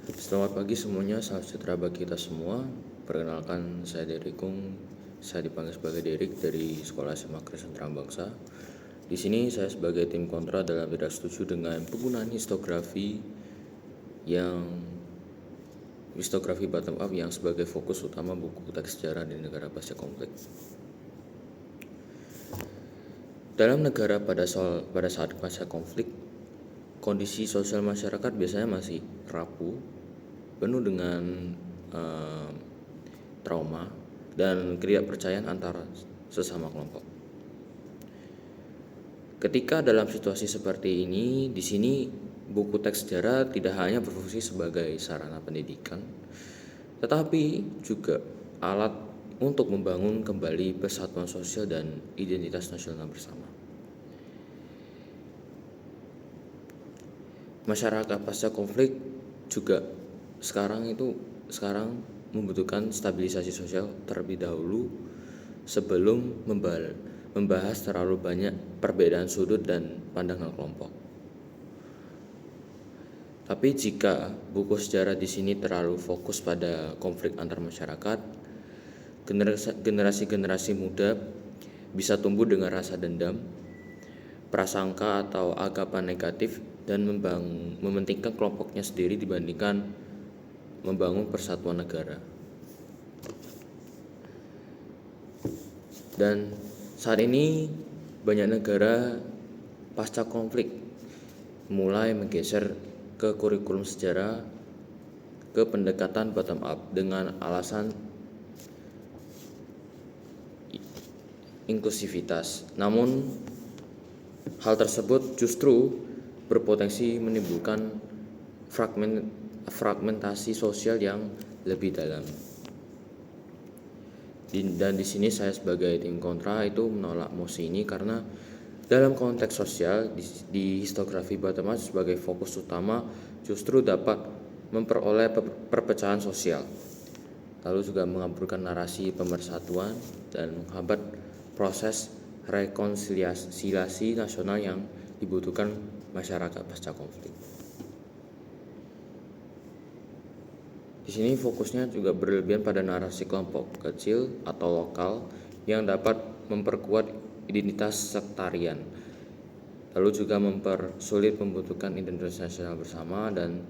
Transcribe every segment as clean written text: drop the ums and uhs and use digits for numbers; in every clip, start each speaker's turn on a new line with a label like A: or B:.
A: Selamat pagi semuanya, salam sejahtera bagi kita semua. Perkenalkan, saya Derikung. Saya dipanggil sebagai Derik dari Sekolah SMA Kristen Terang Bangsa. Di sini saya sebagai tim kontra dalam tidak setuju dengan penggunaan histografi bottom up yang sebagai fokus utama buku teks sejarah di negara pasca konflik. Dalam negara pada saat pasca konflik, kondisi sosial masyarakat biasanya masih rapuh, penuh dengan trauma dan ketidakpercayaan antara sesama kelompok. Ketika dalam situasi seperti ini, di sini buku teks sejarah tidak hanya berfungsi sebagai sarana pendidikan, tetapi juga alat untuk membangun kembali persatuan sosial dan identitas nasional bersama. Masyarakat pasca konflik juga sekarang membutuhkan stabilisasi sosial terlebih dahulu sebelum membahas terlalu banyak perbedaan sudut dan pandangan kelompok. Tapi jika buku sejarah di sini terlalu fokus pada konflik antar masyarakat, generasi muda bisa tumbuh dengan rasa dendam, prasangka atau anggapan negatif dan mementingkan kelompoknya sendiri dibandingkan membangun persatuan negara. Dan saat ini banyak negara pasca konflik mulai menggeser ke kurikulum sejarah ke pendekatan bottom up dengan alasan inklusivitas. Namun hal tersebut justru berpotensi menimbulkan fragmentasi sosial yang lebih dalam. Dan di sini saya sebagai tim kontra itu menolak mosi ini karena dalam konteks sosial di histografi bottom up sebagai fokus utama justru dapat memperoleh perpecahan sosial, lalu juga mengaburkan narasi pemersatuan dan menghambat proses rekonsiliasi nasional yang dibutuhkan masyarakat pasca konflik. Di sini fokusnya juga berlebihan pada narasi kelompok kecil atau lokal yang dapat memperkuat identitas sektarian, lalu juga mempersulit pembentukan identitas nasional bersama dan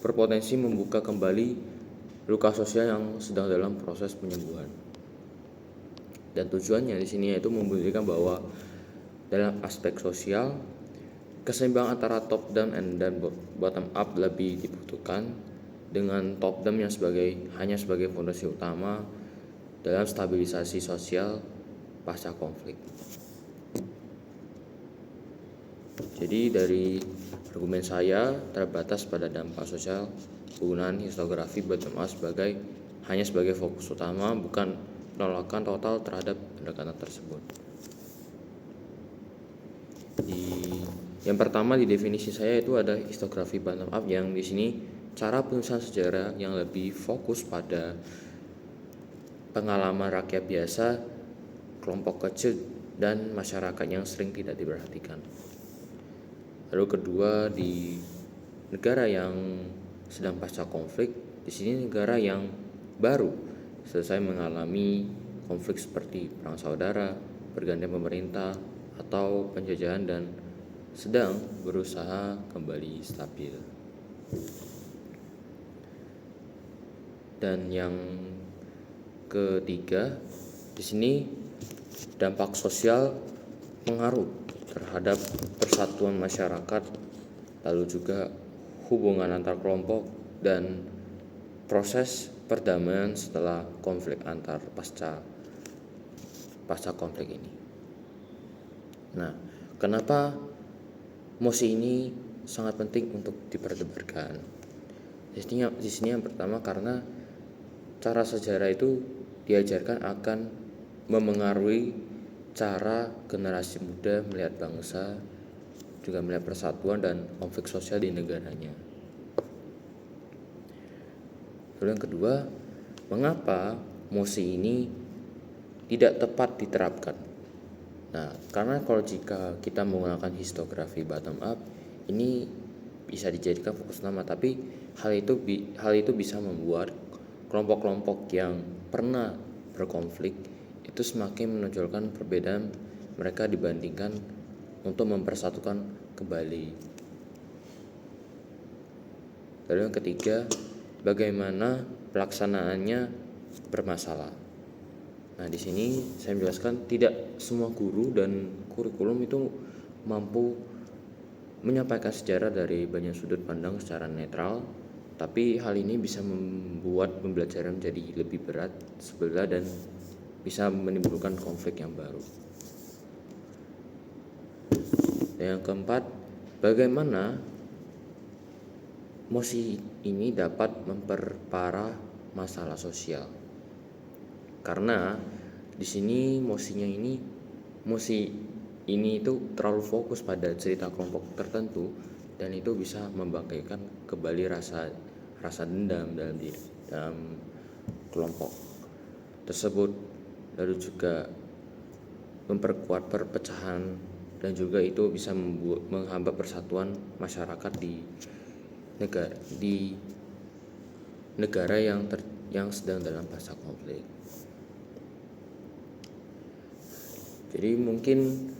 A: berpotensi membuka kembali luka sosial yang sedang dalam proses penyembuhan. Dan tujuannya di sini yaitu membuktikan bahwa dalam aspek sosial keseimbangan antara top down dan bottom up lebih dibutuhkan, dengan top down yang hanya sebagai fondasi utama dalam stabilisasi sosial pasca konflik. Jadi dari argumen saya terbatas pada dampak sosial penggunaan histografi bottom up hanya sebagai fokus utama, bukan penolakan total terhadap pendekatan tersebut. Yang pertama di definisi saya itu ada histografi bottom up, yang di sini cara penulisan sejarah yang lebih fokus pada pengalaman rakyat biasa, kelompok kecil dan masyarakat yang sering tidak diperhatikan. Lalu kedua, di negara yang sedang pasca konflik, di sini negara yang baru selesai mengalami konflik seperti perang saudara, pergantian pemerintah atau penjajahan dan sedang berusaha kembali stabil. Dan yang ketiga, di sini dampak sosial pengaruh terhadap persatuan masyarakat, lalu juga hubungan antar kelompok dan proses perdamaian setelah konflik antar pasca konflik ini. Nah, kenapa mosi ini sangat penting untuk diperdebatkan? Di sini yang pertama karena cara sejarah itu diajarkan akan memengaruhi cara generasi muda melihat bangsa, juga melihat persatuan dan konflik sosial di negaranya. Lalu yang kedua, mengapa mosi ini tidak tepat diterapkan? Nah, karena jika kita menggunakan histografi bottom up, ini bisa dijadikan fokus utama, tapi hal itu bisa membuat kelompok-kelompok yang pernah berkonflik itu semakin menonjolkan perbedaan mereka dibandingkan untuk mempersatukan kembali. Lalu yang ketiga, bagaimana pelaksanaannya bermasalah. Nah, di sini saya menjelaskan tidak semua guru dan kurikulum itu mampu menyampaikan sejarah dari banyak sudut pandang secara netral, tapi hal ini bisa membuat pembelajaran menjadi lebih berat sebelah dan bisa menimbulkan konflik yang baru. Dan yang keempat, bagaimana mosi ini dapat memperparah masalah sosial. Karena di sini mosi ini itu terlalu fokus pada cerita kelompok tertentu dan itu bisa membangkitkan kembali rasa dendam dalam kelompok tersebut, lalu juga memperkuat perpecahan dan juga itu bisa menghambat persatuan masyarakat di negara yang sedang dalam masa konflik. Jadi mungkin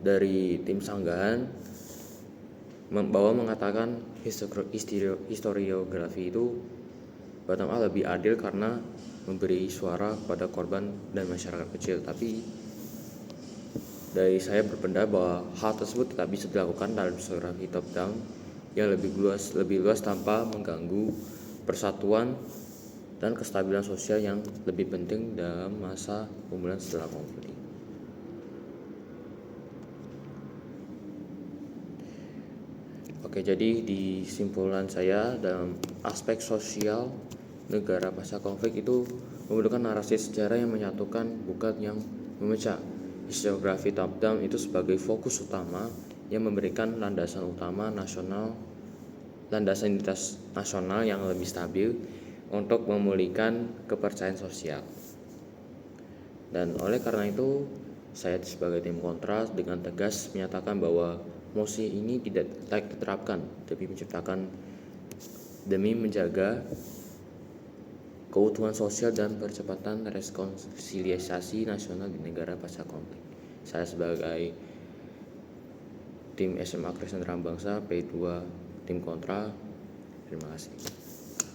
A: dari tim Sanggahan mengatakan historiografi itu pertama lebih adil karena memberi suara pada korban dan masyarakat kecil, tapi dari saya berpendapat bahwa hal tersebut tidak bisa dilakukan dalam historiografi top down yang lebih luas tanpa mengganggu persatuan dan kestabilan sosial yang lebih penting dalam masa pemulihan setelah konflik. Oke, jadi di simpulan saya dalam aspek sosial negara pasca konflik itu membutuhkan narasi sejarah yang menyatukan bukan yang memecah. Historiografi top down itu sebagai fokus utama yang memberikan landasan identitas nasional yang lebih stabil untuk memulihkan kepercayaan sosial. Dan oleh karena itu, saya sebagai tim kontra dengan tegas menyatakan bahwa mosi ini tidak layak diterapkan demi menjaga keutuhan sosial dan percepatan rekonsiliasi nasional di negara pasca konflik. Saya sebagai tim SMA Kristen Terang Bangsa P2 tim kontra, terima kasih.